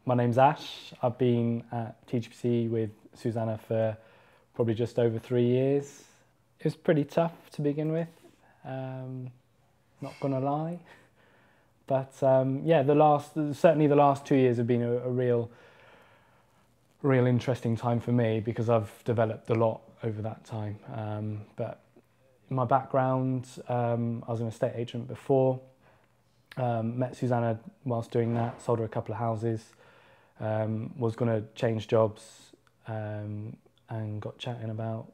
My name's Ash. I've been at TGPC with Susannah for probably just over 3 years. It was pretty tough to begin with, not gonna lie. But yeah, certainly the last 2 years have been a real interesting time for me because I've developed a lot over that time. But my background, I was an estate agent before. Met Susannah whilst doing that, sold her a couple of houses, was going to change jobs, and got chatting about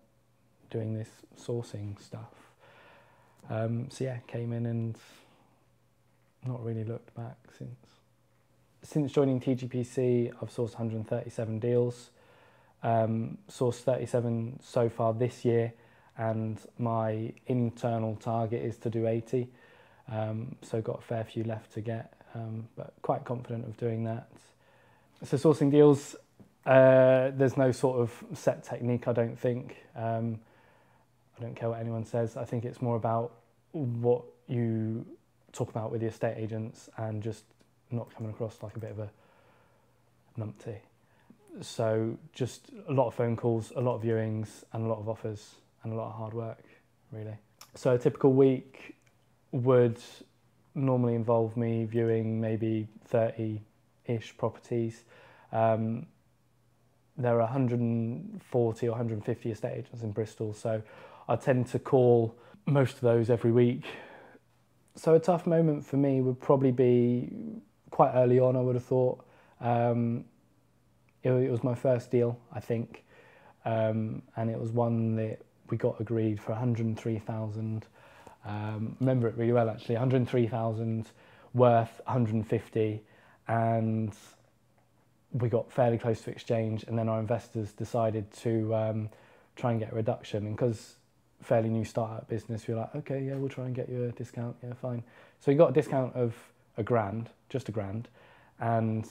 doing this sourcing stuff. So yeah, came in and not really looked back since. Since joining TGPC, I've sourced 137 deals, sourced 37 so far this year, and my internal target is to do 80. So got a fair few left to get, but quite confident of doing that. So sourcing deals, there's no sort of set technique, I don't think. I don't care what anyone says. I think it's more about what you talk about with the estate agents and just not coming across like a bit of a numpty. So just a lot of phone calls, a lot of viewings and a lot of offers and a lot of hard work, really. So a typical week would normally involve me viewing maybe 30-ish properties. There are 140 or 150 estate agents in Bristol, so I tend to call most of those every week. So a tough moment for me would probably be quite early on, I would have thought. It was my first deal, I think, and it was one that we got agreed for 103,000. Remember it really well, actually. 103,000 worth 150, and we got fairly close to exchange, and then our investors decided to try and get a reduction. And because fairly new startup business, we were like, okay, yeah, we'll try and get you a discount. Yeah, fine. So we got a discount of £1,000, just £1,000, and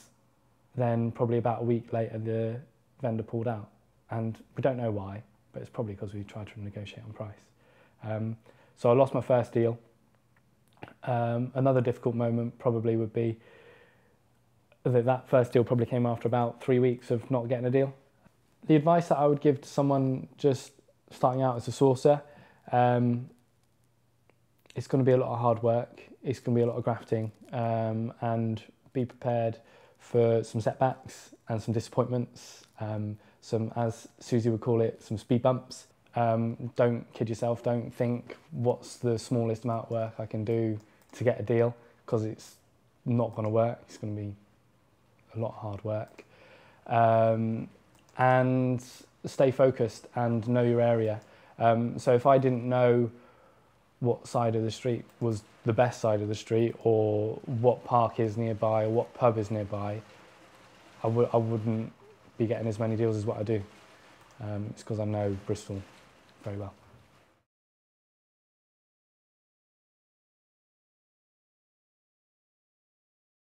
then probably about a week later, the vendor pulled out, and we don't know why, but it's probably because we tried to negotiate on price. So I lost my first deal. Another difficult moment probably would be that first deal probably came after about 3 weeks of not getting a deal. The advice that I would give to someone just starting out as a sourcer, it's going to be a lot of hard work, it's going to be a lot of grafting, and be prepared for some setbacks and some disappointments, some, as Susie would call it, some speed bumps. Don't kid yourself, don't think what's the smallest amount of work I can do to get a deal, because it's not going to work. It's going to be a lot of hard work. And stay focused and know your area. So if I didn't know what side of the street was the best side of the street, or what park is nearby, or what pub is nearby, I wouldn't be getting as many deals as what I do. It's because I know Bristol very well.